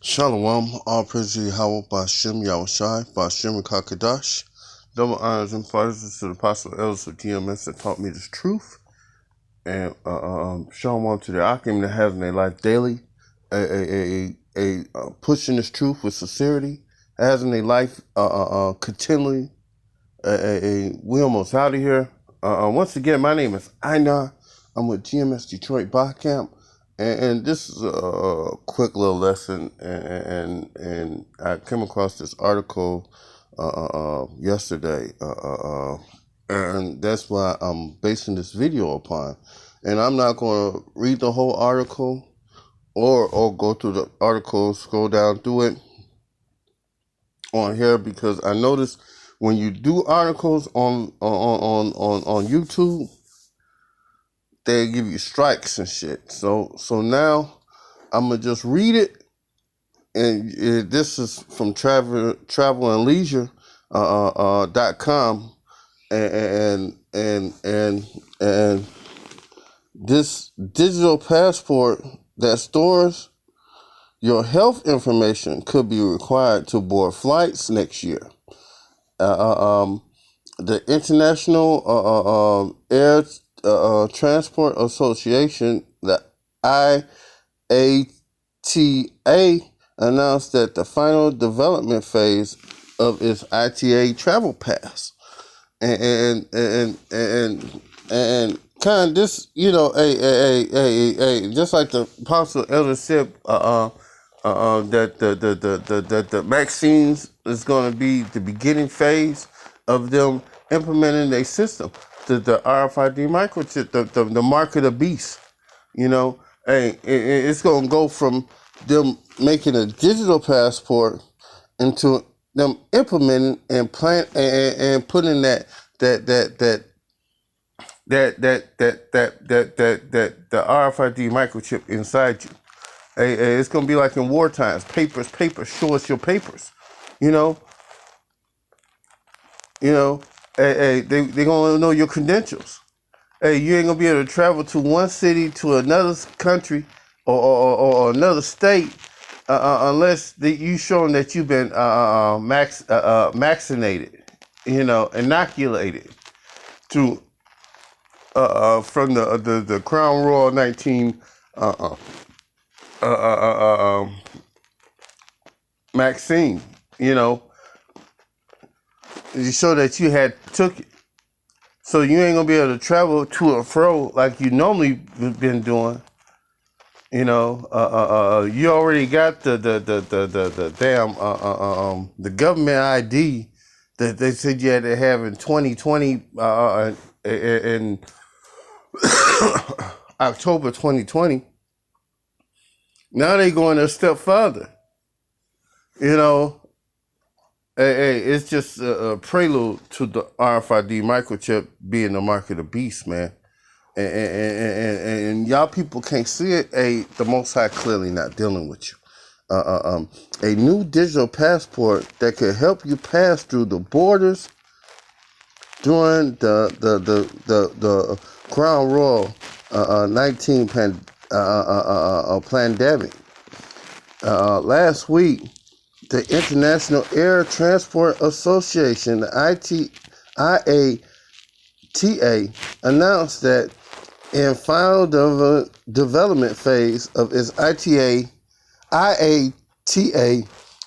Shalom, all praise to Yahweh, Bashem, Yahushai, Bashem, Kakadash. Double honors and praises to the apostle elders of GMS that taught me this truth. And shalom to the Akim that has in their life daily, pushing this truth with sincerity, has in their life continually. We almost out of here. Once again, my name is Aina. I'm with GMS Detroit Bar Camp. And this is a quick little lesson, and I came across this article yesterday, and that's why I'm basing this video upon. And I'm not going to read the whole article or go through the article, scroll down through it on here, because I noticed when you do articles on YouTube, they give you strikes and shit. So now I'm gonna just read it, and this is from travel and leisure .com, and this digital passport that stores your health information could be required to board flights next year. The International Air Transport Association, the IATA, announced that the final development phase of its ITA travel pass, and kind of this, just like the apostle elder said, that the Maxine is going to be the beginning phase of them implementing their system. The RFID microchip, the mark of the beast. It's going to go from them making a digital passport into them implementing and putting that the RFID microchip inside you. It's going to be like in war times. Papers, show us your papers. They're going to know your credentials. You ain't going to be able to travel to one city to another country or another state unless you showing that you've been vaccinated, inoculated to from the Crown Royal 19 Maxine, you show that you had took it. So you ain't gonna be able to travel to and fro like you normally been doing. You already got the damn the government ID that they said you had to have in 2020 in October 2020. Now they going a step further. It's just a prelude to the RFID microchip being the mark of the beast, man. And y'all people can't see it. The Most High clearly not dealing with you. A new digital passport that could help you pass through the borders during the Crown Royal 19 pandemic. Last week, the International Air Transport Association, the IATA, announced that in final development phase of its IATA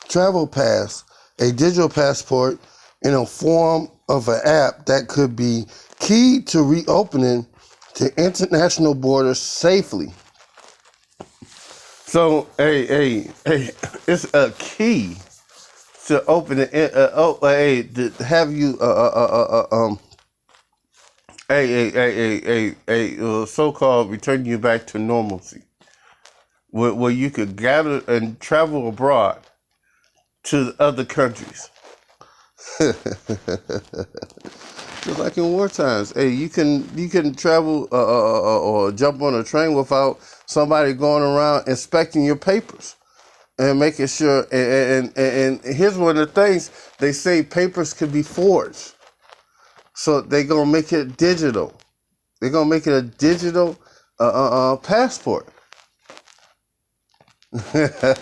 travel pass, a digital passport in a form of an app that could be key to reopening the international borders safely. So, it's a key to open it. To have you so-called return you back to normalcy, where you could gather and travel abroad to other countries. Just like in war times, you can travel or jump on a train without somebody going around inspecting your papers and making sure. And here's one of the things they say: papers can be forged, so they're gonna make it digital. They're gonna make it a digital passport. Because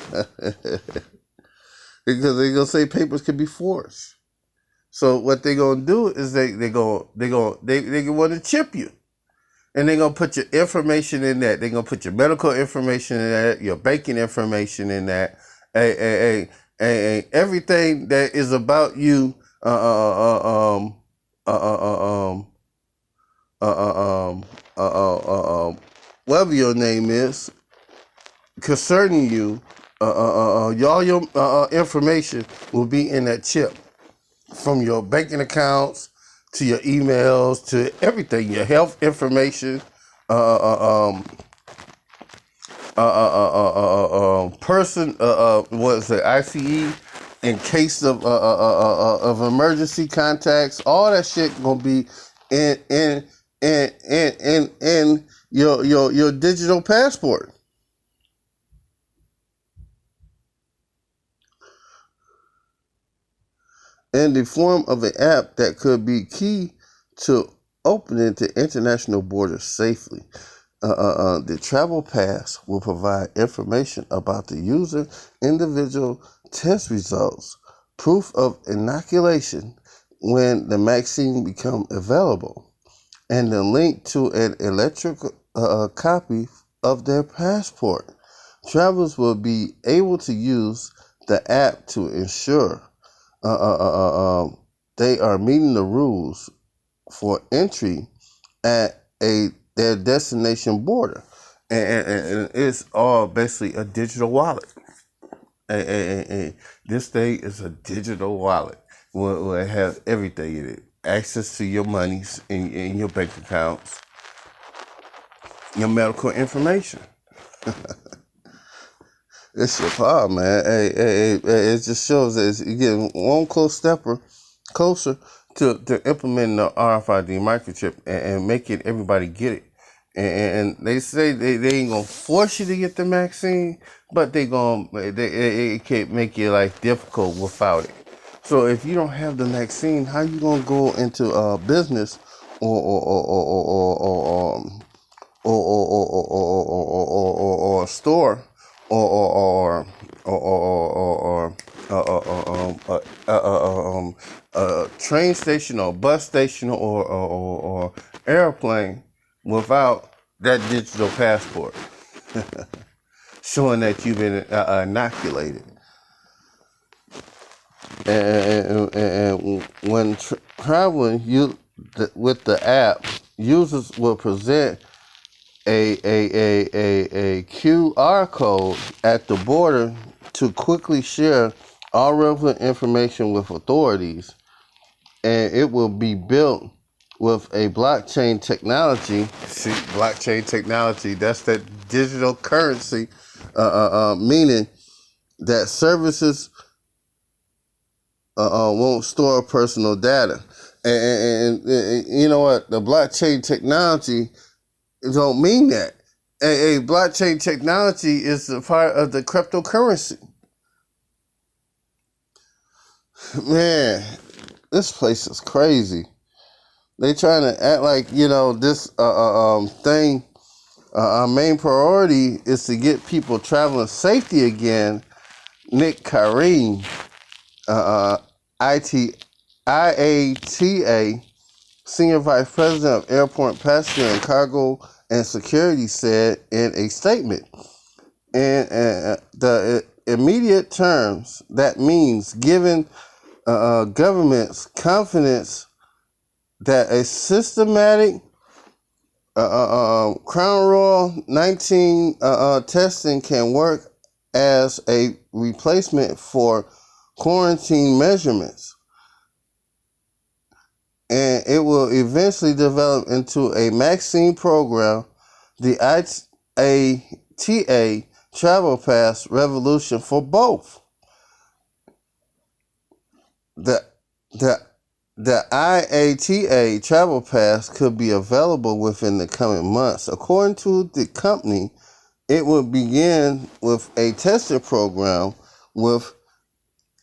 they're gonna say papers can be forged. So what they're gonna do is they want to chip you. And they're going to put your information in that. They're going to put your medical information in that, your banking information in that, everything that is about you, whatever your name is, concerning you, all your information will be in that chip. From your banking accounts to your emails to everything, your health information, person, what is it, ICE, in case of emergency contacts, all that shit gonna be in your digital passport. In the form of an app that could be key to opening the international borders safely. The travel pass will provide information about the user, individual test results, proof of inoculation when the vaccine become available, and the link to an electronic copy of their passport. Travelers will be able to use the app to ensure they are meeting the rules for entry at their destination border, and it's all basically a digital wallet. This thing is a digital wallet where it has everything in it: access to your monies in your bank accounts, your medical information. It's your power, man. It just shows that you're getting one closer to implementing the RFID microchip and making everybody get it. And they say they ain't gonna force you to get the vaccine, but it can't make your life difficult without it. So if you don't have the vaccine, how you gonna go into a business or a store or a train station or bus station or airplane without that digital passport showing that you've been inoculated? And when traveling with the app, users will present a QR code at the border to quickly share all relevant information with authorities, and it will be built with a blockchain technology. See, blockchain technology, that's that digital currency, meaning that services won't store personal data. And you know what? The blockchain technology don't mean that. A blockchain technology is a part of the cryptocurrency. Man, this place is crazy. They trying to act like, this thing, our main priority is to get people traveling safety again. Nick Kareem, IATA, Senior Vice President of Airport Passenger and Cargo and Security, said in a statement, in the immediate terms, that means giving governments confidence that a systematic Crown Royal 19 testing can work as a replacement for quarantine measurements, and it will eventually develop into a Maxine program, the IATA Travel Pass revolution for both. The IATA Travel Pass could be available within the coming months. According to the company, it will begin with a testing program with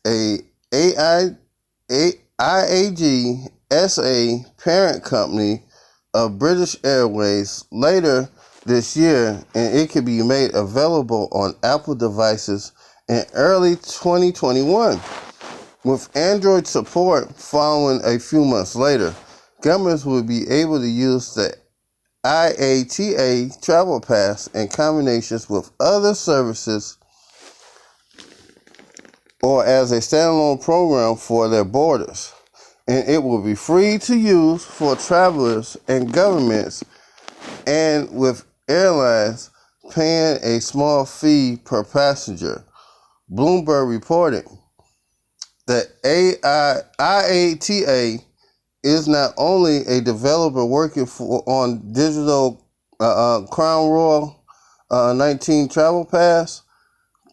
a IAG SA parent company of British Airways. Later, this year, and it could be made available on Apple devices in early 2021. With Android support following a few months later, governments will be able to use the IATA Travel Pass in combinations with other services or as a standalone program for their borders. And it will be free to use for travelers and governments, and with airlines paying a small fee per passenger. Bloomberg reported that IATA is not only a developer working on digital Crown Royal 19 Travel Pass.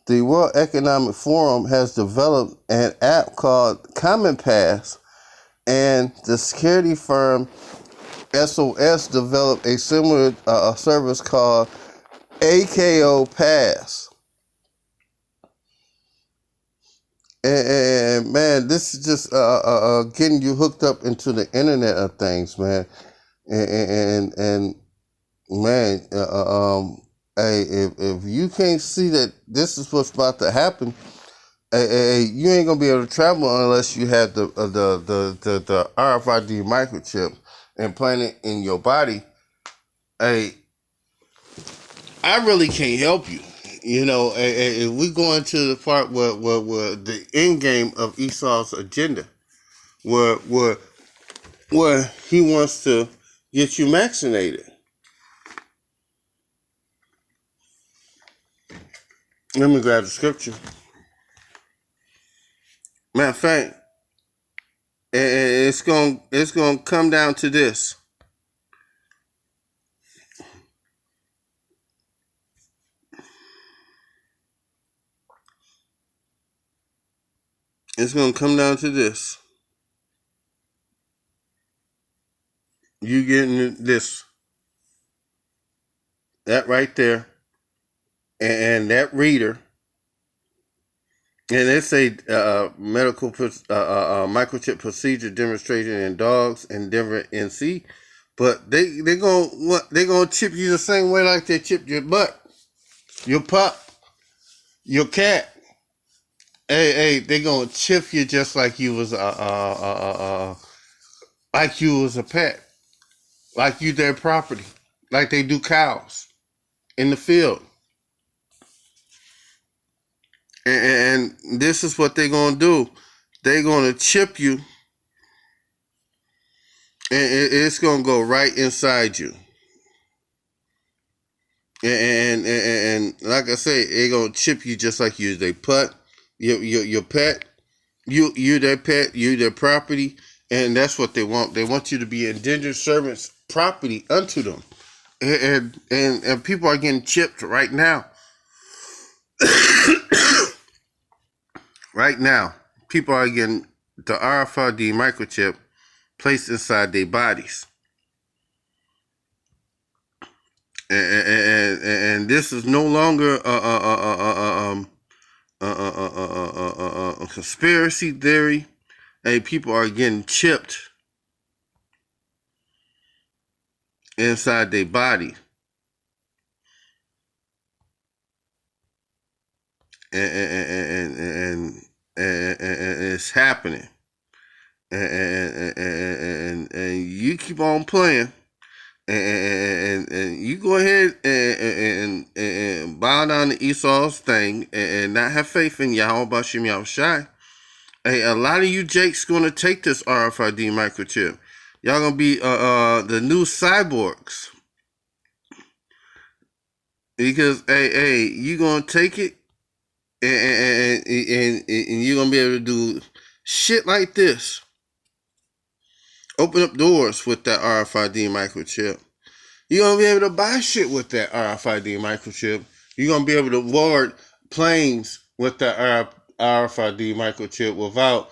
The World Economic Forum has developed an app called Common Pass, and the security firm SOS developed a similar service called AKO Pass. And man, this is just getting you hooked up into the Internet of Things, man. And man, hey, if you can't see that this is what's about to happen, you ain't gonna be able to travel unless you have the RFID microchip implanted in your body. Hey, I really can't help you. You know, if we go into the part where the end game of Esau's agenda, where he wants to get you vaccinated. Let me grab the scripture. Matter of fact, it's gonna come down to this. It's gonna come down to this. You getting this, that right there, and that reader. And it's a medical microchip procedure demonstration in dogs in Denver, NC. But they're gonna chip you the same way like they chipped your butt, your pup, your cat. Hey, they're gonna chip you just like you was a pet, like you their property, like they do cows in the field. And this is what they're going to do. They're going to chip you, and it's going to go right inside you. And like I say, they're going to chip you just like you. They put your pet, you their pet, you their property, and that's what they want. They want you to be indentured servants' property unto them. And people are getting chipped right now. Right now, people are getting the RFID microchip placed inside their bodies. And this is no longer a conspiracy theory. Hey, people are getting chipped inside their body. And it's happening, and you keep on playing, and you go ahead and bow down to Esau's thing, and not have faith in Yahweh Bashim Yahushai. Hey, a lot of you Jakes gonna take this RFID microchip. Y'all gonna be the new cyborgs, because hey, you gonna take it. And you're going to be able to do shit like this. Open up doors with that RFID microchip. You're going to be able to buy shit with that RFID microchip. You're going to be able to board planes with that RFID microchip without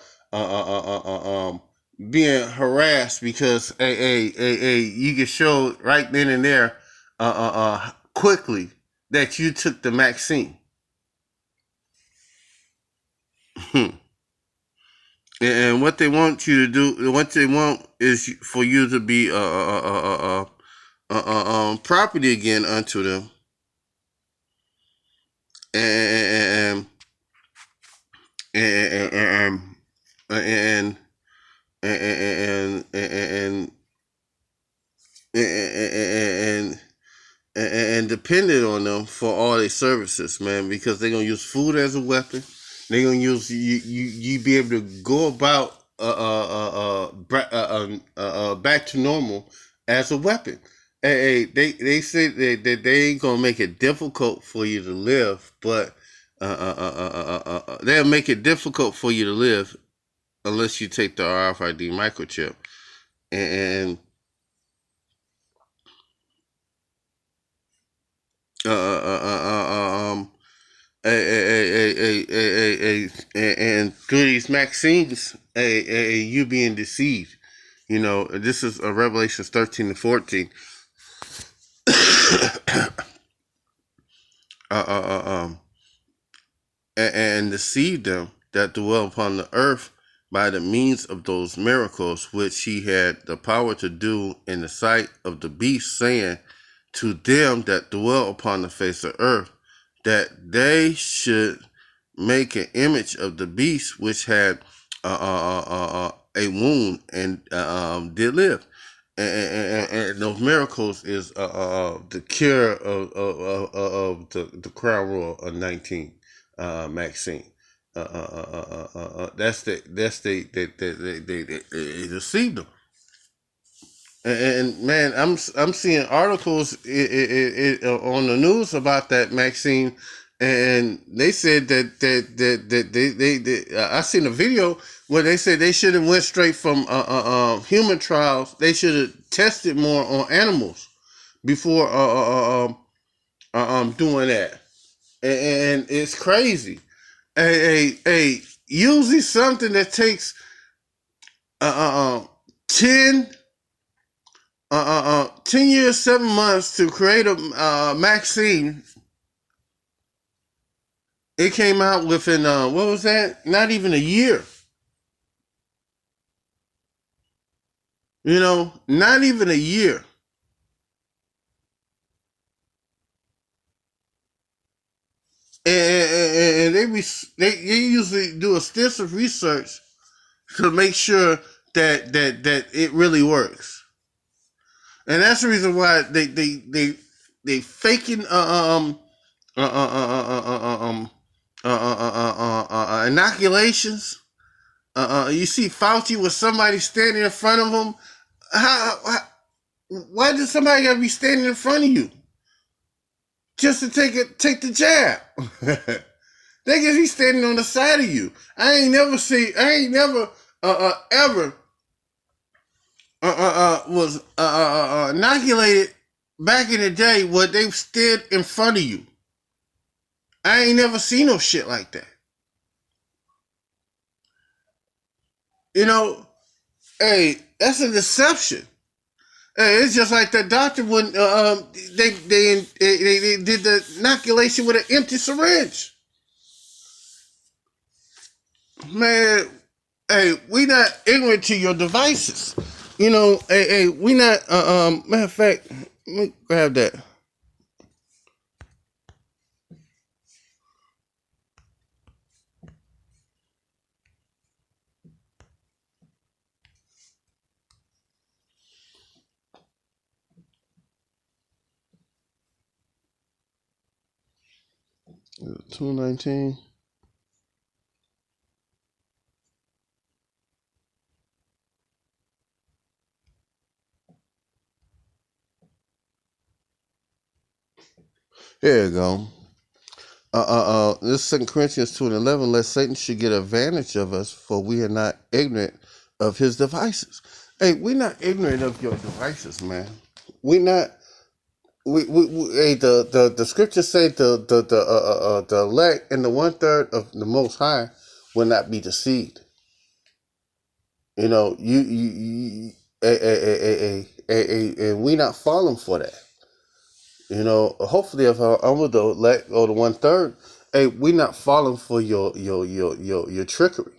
being harassed, because you can show right then and there quickly that you took the Maxine. And what they want you to do, what they want is for you to be property again unto them, and and and and and and and depended on them for all their services, man, because they're gonna use food as a weapon. They're gonna use you be able to go about back to normal as a weapon. Hey, they said that they ain't gonna make it difficult for you to live, but they'll make it difficult for you to live unless you take the RFID microchip. And uh, uh, uh, uh, um, and through these Maxines, you being deceived. You know, this is Revelations 13 and 14. And deceived them that dwell upon the earth by the means of those miracles which he had the power to do in the sight of the beast, saying to them that dwell upon the face of earth, that they should make an image of the beast which had a wound and did live. And those miracles is the cure of the crown royal of 19, Maxine. That's they deceived them. And man, I'm seeing articles on the news about that, Maxine, and they said that I seen a video where they said they should have went straight from human trials. They should have tested more on animals before doing that, and it's crazy. Usually something that takes 10 10 years, 7 months to create a Maxine. It came out within, what was that? Not even a year. You know, not even a year. And they usually do extensive research to make sure that it really works. And that's the reason why they faking inoculations. You see Fauci with somebody standing in front of him. Why does somebody gotta be standing in front of you just to take the jab? They can be standing on the side of you. I ain't never ever was inoculated back in the day where they stood in front of you. I ain't never seen no shit like that. You know, hey, that's a deception. Hey, it's just like the doctor when they did the inoculation with an empty syringe. Man, hey, we not ignorant to your devices. You know, hey, we not. Matter of fact, let me grab that. $2.19. Here you go. This 2 Corinthians 2:11, lest Satan should get advantage of us, for we are not ignorant of his devices. Hey, we're not ignorant of your devices, man. We not. Hey, the scriptures say the elect and the 1/3 of the Most High will not be deceived. You know, and we not falling for that. You know, hopefully, if I'm with the elect or the 1/3, hey, we not falling for your trickery.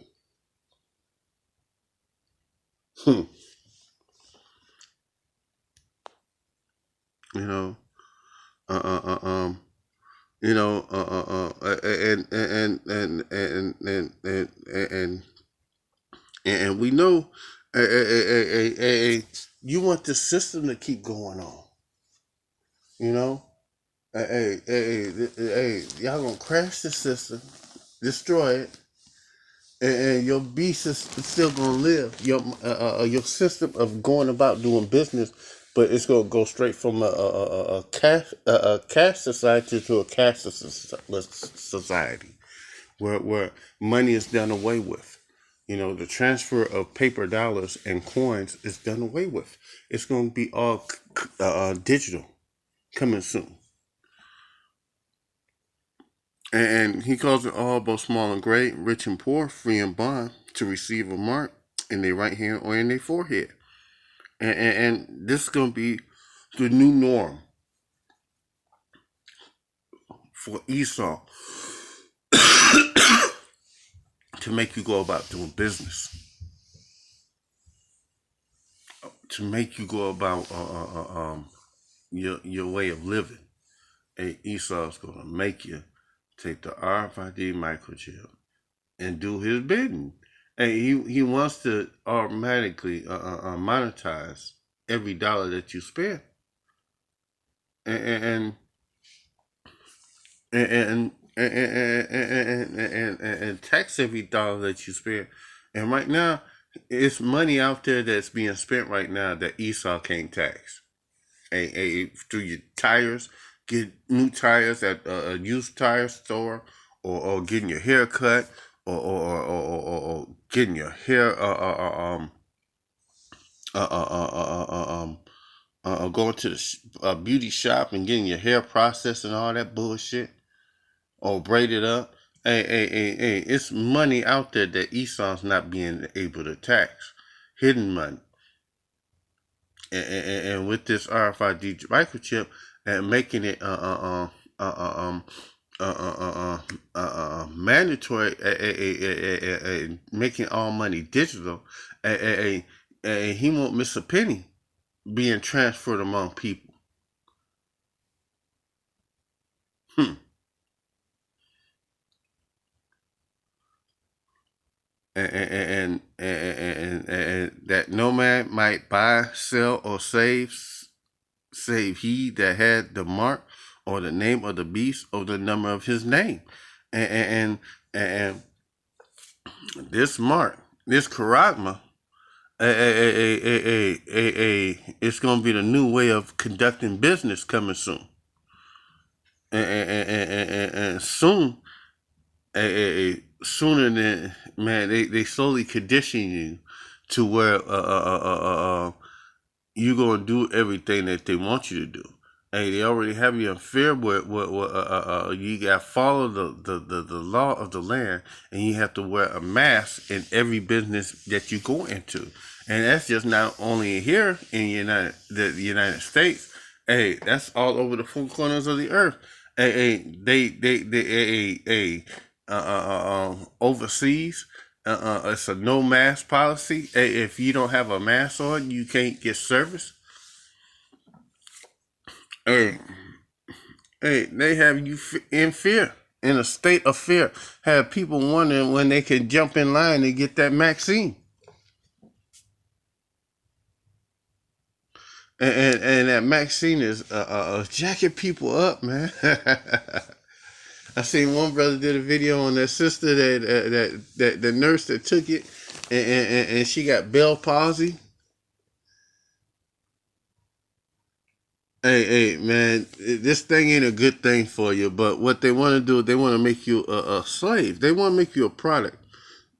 you know, uh, uh, uh, um, you know, and we know, you want the system to keep going on, you know. Y'all gonna crash the system, destroy it, and your beast is still gonna live. Your system of going about doing business, but it's gonna go straight from a cash society to a cashless society, where money is done away with. You know, the transfer of paper dollars and coins is done away with. It's gonna be all digital coming soon. And he calls it all, both small and great, rich and poor, free and bond, to receive a mark in their right hand or in their forehead. And this is going to be the new norm for Esau to make you go about doing business, to make you go about your way of living. And Esau's going to make you take the RFID microchip and do his bidding. And he wants to automatically monetize every dollar that you spend, and and and and tax every dollar that you spend. And right now, it's money out there that's being spent right now that Esau can't tax. Through your tires, get new tires at a used tire store, or getting your hair cut, or getting your hair going to the beauty shop and getting your hair processed and all that bullshit, or braided up. It's money out there that Esau's not being able to tax, hidden money. And with this RFID microchip and making it mandatory, making all money digital, he won't miss a penny being transferred among people. And that no man might buy, sell, or save he that had the mark or the name of the beast or the number of his name. And this mark, this charagma, it's going to be the new way of conducting business coming soon. And soon, sooner than, man, they slowly condition you to where you're going to do everything that they want you to do. Hey, they already have you in fear where you got to follow the law of the land, and you have to wear a mask in every business that you go into. And that's just not only here in the United States. Hey, that's all over the four corners of the earth. Overseas, it's a no mask policy. Hey, if you don't have a mask on, you can't get service. Hey, they have you in fear, in a state of fear. Have people wondering when they can jump in line and get that Maxine. And that Maxine is jacking people up, man. I seen one brother did a video on that sister that the nurse that took it, and she got Bell palsy. Hey, man, this thing ain't a good thing for you. But what they want to do, they want to make you a slave. They want to make you a product.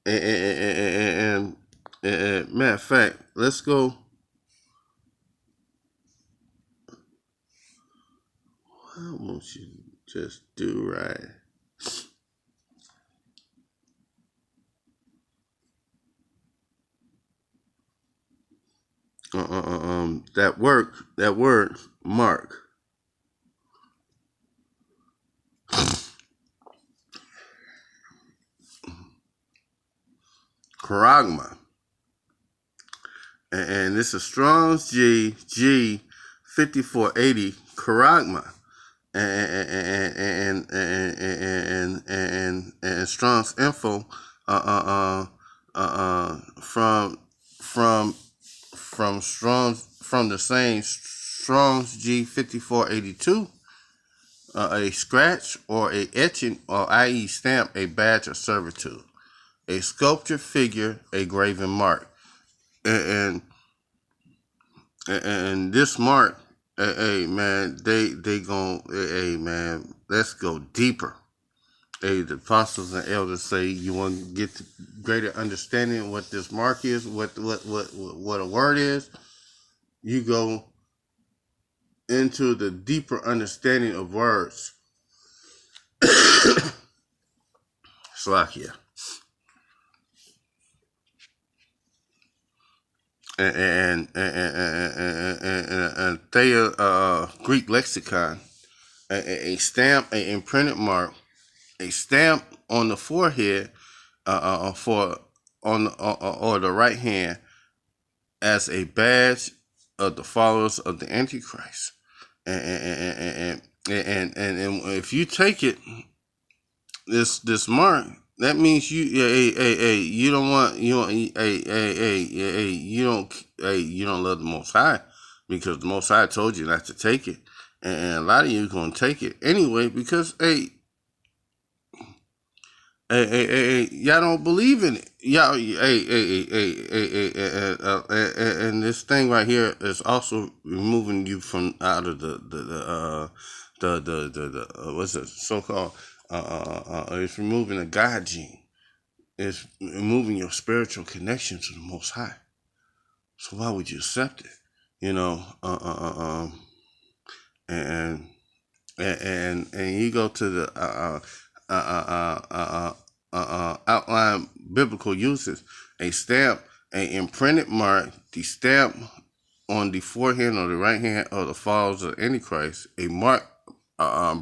And matter of fact, let's go. Why won't you just do right? That word, mark. Charagma. And this is Strong's G 5480 charagma, and Strong's info from from the same Strong's G5482. A scratch or a etching, or i.e. stamp, a badge of servitude, a sculpture figure, a graven mark, and and this mark, hey man, they gon' hey man, let's go deeper. Hey, the apostles and elders say you want to get to greater understanding of what this mark is, what a word is. You go into the deeper understanding of words. Slakia. And Thea Greek lexicon, a stamp, a imprinted mark, a stamp on the forehead, for on or the right hand, as a badge of the followers of the Antichrist. And if you take it, this mark, that means you don't want you don't love the Most High, because the Most High told you not to take it, and a lot of you are gonna take it anyway because y'all don't believe in it. Y'all, and this thing right here is also removing you from out of the what's it so called? It's removing the God gene. It's removing your spiritual connection to the Most High. So why would you accept it? You know, and you go to the outline biblical uses: a stamp, an imprinted mark, the stamp on the forehead or the right hand of the followers of Antichrist, a mark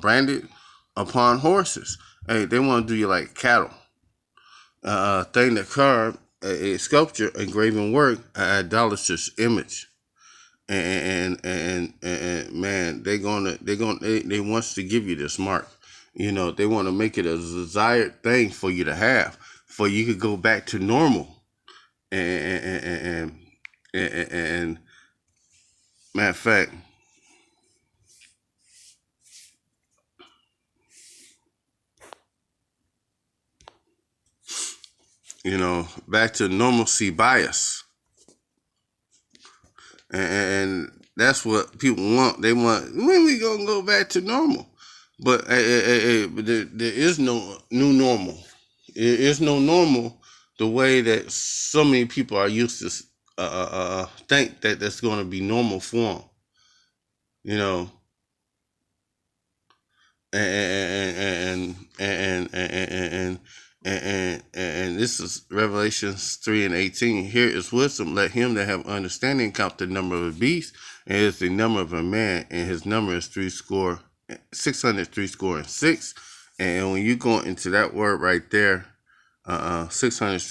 branded upon horses. Hey, they want to do you like cattle. Thing that carved a sculpture, a graven work, an idolatrous image. And man, they wants to give you this mark. You know, they want to make it a desired thing for you to have, for you could go back to normal. And matter of fact, you know, back to normalcy bias. And that's what people want. They want, when we gonna go back to normal? But there is no new normal. There is no normal the way that so many people are used to think that that's going to be normal for them. You know, and this is Revelations 3:18. Here is wisdom. Let him that have understanding count the number of a beast, and it's the number of a man, and his number is 600 And when you go into that word right there, 600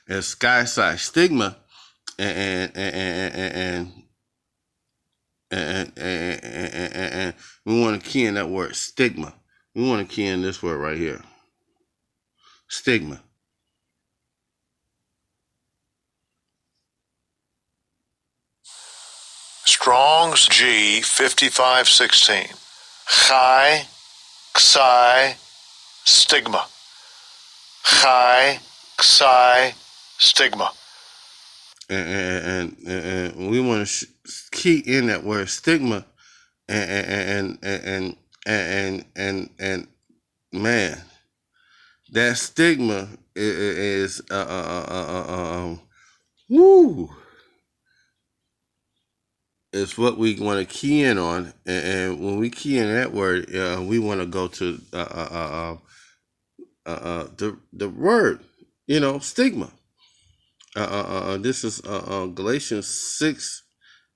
is sky size stigma, and we want to key in that word stigma. We want to key in this word right here. Stigma. Strong's G5516. Chai, Xi, stigma. Chai, Xi, stigma. And we want to key in that word stigma, and man, that stigma is woo. It's what we want to key in on, and when we key in that word, we want to go to the word, you know, stigma. This is Galatians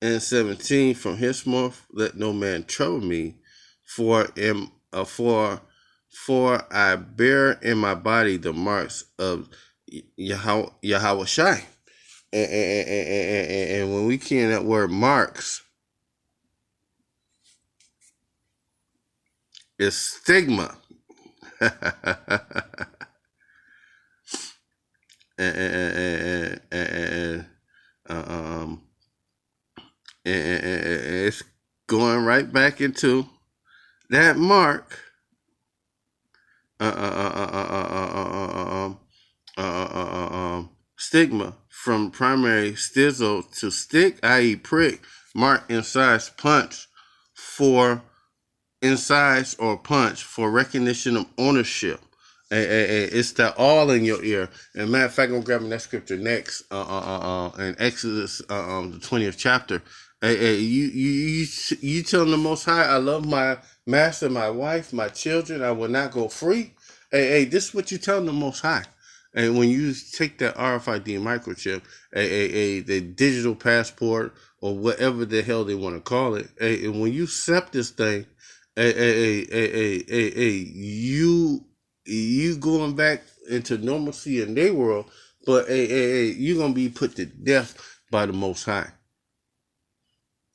6:17. From henceforth, let no man trouble me, for I bear in my body the marks of Yahweh Shai. And when we key in that word marks, is stigma. and, um, and it's going right back into that mark. Stigma from primary stizzle to stick, i.e., prick, mark, incised, punch for incise or punch for recognition of ownership. It's that all in your ear. And matter of fact, I'm grabbing that scripture next in Exodus, the 20th chapter. You telling the Most High, I love my master, my wife, my children. I will not go free. This is what you telling the Most High. And when you take that RFID microchip, the digital passport or whatever the hell they want to call it, and when you accept this thing, you going back into normalcy in their world, but you gonna be put to death by the Most High.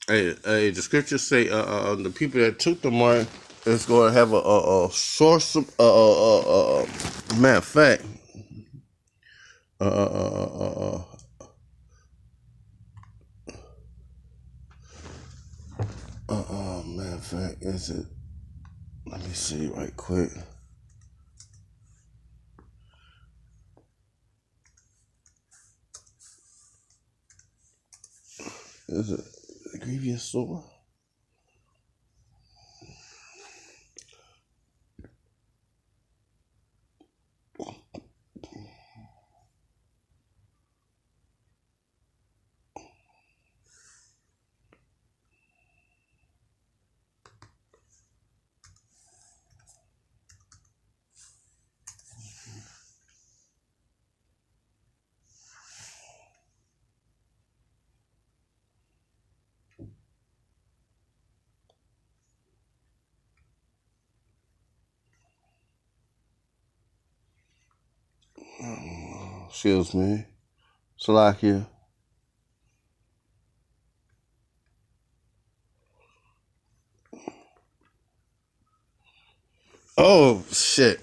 The scriptures say the people that took the mark is going to have a source of matter of fact. Matter of fact, is it? Let me see right quick. Is it a grievous sore? Excuse me. Salakia. Oh, shit.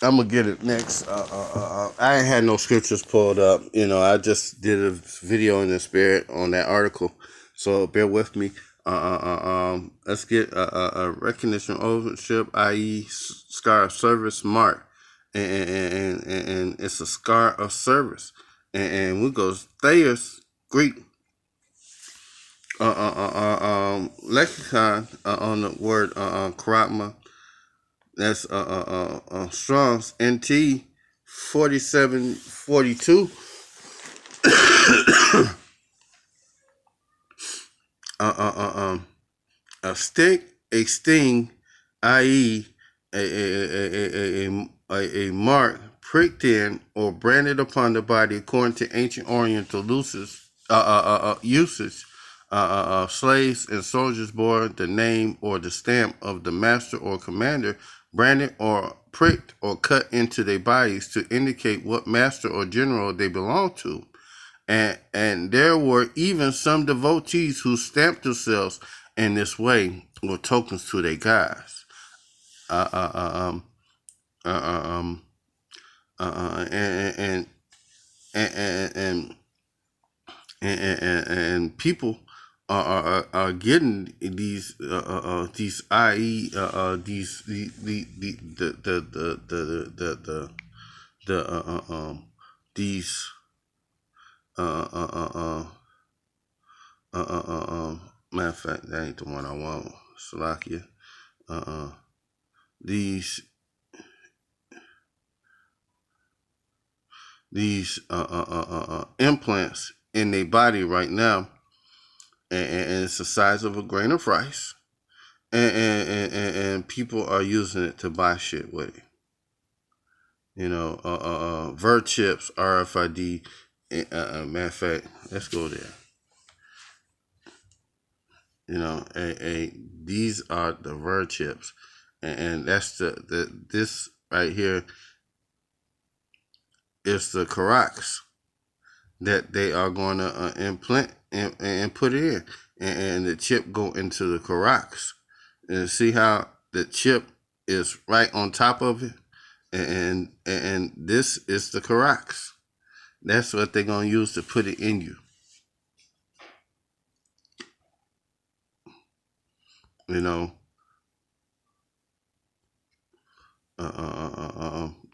I'm going to get it next. I ain't had no scriptures pulled up. You know, I just did a video in the spirit on that article. So bear with me. Let's get a recognition ownership, i.e. scar of service mark. And it's a scar of service. And we go Thayer's Greek lexicon on the word karatma. That's Strong's NT 4742. A stick, a sting, i.e., a mark pricked in or branded upon the body according to ancient Oriental usage. Slaves and soldiers bore the name or the stamp of the master or commander, branded or pricked or cut into their bodies to indicate what master or general they belong to. And there were even some devotees who stamped themselves in this way with tokens to their gods. And people are getting these i.e. these these matter of fact, that ain't the one I want. Salakia. These implants in their body right now, and it's the size of a grain of rice, and people are using it to buy shit with it. You know, Ver chips, RFID. Matter of fact, let's go there. You know, these are the Ver chips, and that's this right here is the Karax that they are going to implant and put in, and the chip go into the Karax. And see how the chip is right on top of it? And this is the Karax. That's what they're going to use to put it in you. You know,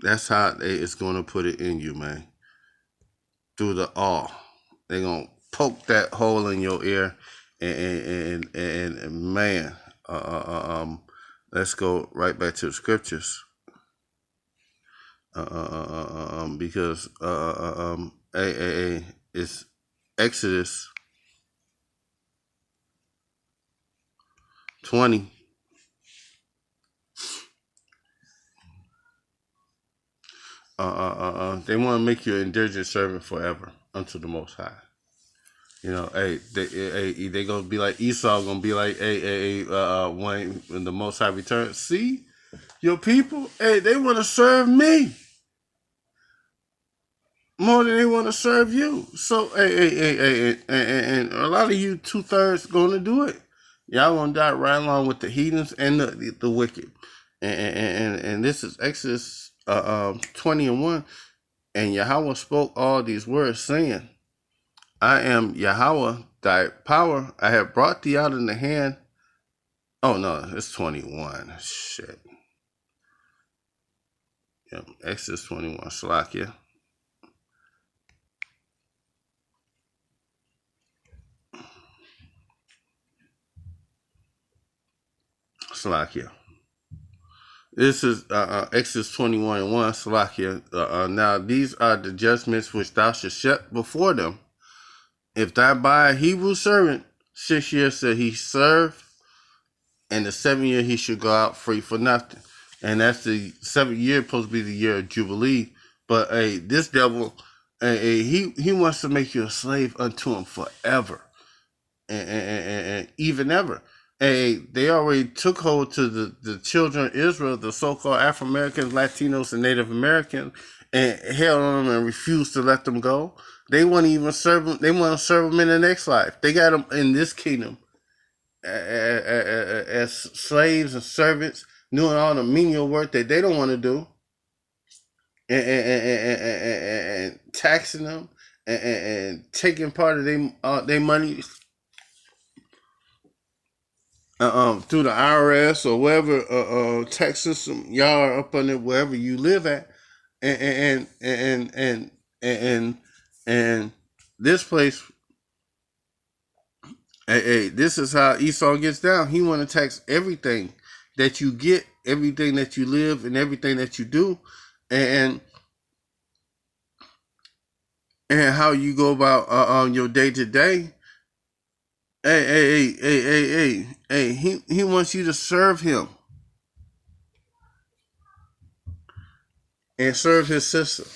that's how it's going to put it in you, man. Through the awe. They're going to poke that hole in your ear and man, let's go right back to the scriptures. Because it's Exodus 20. They want to make you an indigent servant forever unto the Most High. You know, they gonna be like Esau, gonna be like, when the Most High returns. See, your people, they want to serve me more than they want to serve you. So, and a lot of you 2/3 gonna do it. Y'all gonna die right along with the heathens and the wicked. And this is Exodus 20:1. And Yahweh spoke all these words, saying, I am Yahweh, thy power. I have brought thee out in the hand. Oh, no, it's 21. Shit. Yep, Exodus 21. Salakia. Salakia. This is Exodus 21:1. Salakia. Now, these are the judgments which thou shalt set before them. If thou buy a Hebrew servant, 6 years shall he serve, and the 7th year he should go out free for nothing. And that's the 7th year, supposed to be the year of Jubilee. But this devil, he wants to make you a slave unto him forever, and even ever. They already took hold to the children of Israel, the so-called Afro-Americans, Latinos, and Native Americans, and held on them and refused to let them go. They want to even serve them. They want to serve them in the next life. They got them in this kingdom as slaves and servants, doing all the menial work that they don't want to do, and taxing them and taking part of their money through the IRS or wherever tax system y'all are up under, wherever you live at, and this place. This is how Esau gets down. He want to tax everything that you get, everything that you live, and everything that you do, and how you go about your day to day. He wants you to serve him and serve his system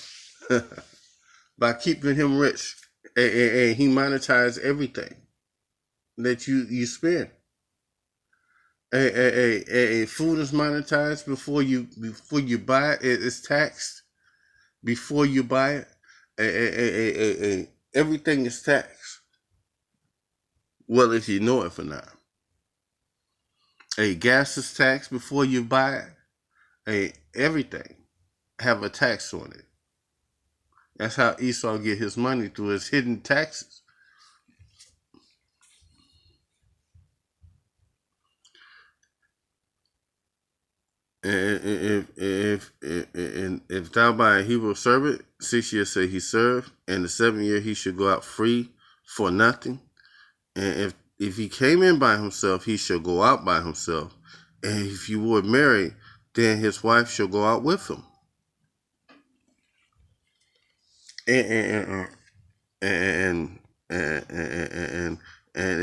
by keeping him rich. He monetizes everything that you spend. Food is monetized before you buy it. It's taxed before you buy it. Everything is taxed. Well, if you know it or not. Gas is taxed before you buy it. Everything have a tax on it. That's how Esau get his money, through his hidden taxes. If thou buy a Hebrew servant, 6 years say he serve, and the 7th year he should go out free for nothing. And if he came in by himself, he shall go out by himself. And if you were married, then his wife shall go out with him. And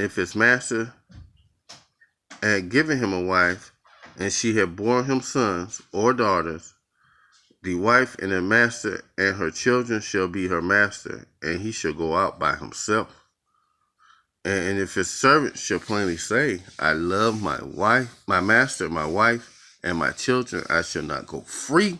if his master had given him a wife, and she had borne him sons or daughters, the wife and the master and her children shall be her master, and he shall go out by himself. And if his servant shall plainly say, I love my wife, my master, my wife, and my children, I shall not go free,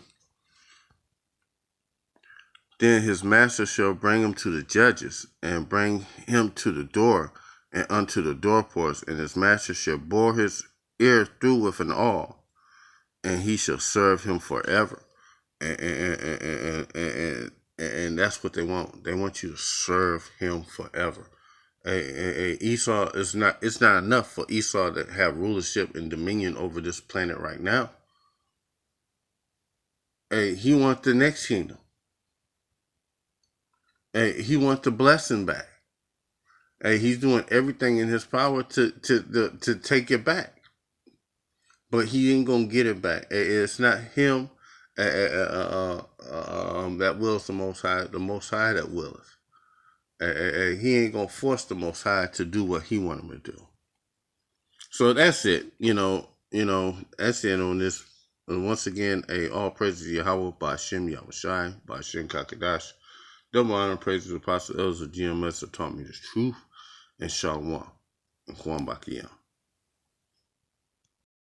then his master shall bring him to the judges, and bring him to the door, and unto the doorpost, and his master shall bore his ear through with an awl, and he shall serve him forever. And that's what they want. They want you to serve him forever. Esau is not. It's not enough for Esau to have rulership and dominion over this planet right now. He wants the next kingdom. He wants the blessing back. He's doing everything in his power to take it back, but he ain't gonna get it back. It's not him that wills the Most High. The Most High that willeth. He ain't gonna force the Most High to do what he want him to do. So that's it. That's it on this. And once again, all praises to Yahweh, Ba'ashem Yahushai, Ba'ashem Kakadash. Double honor, praises to Apostle Elders of GMS that taught me this truth. And Shalom. And Kwan Bakiyam.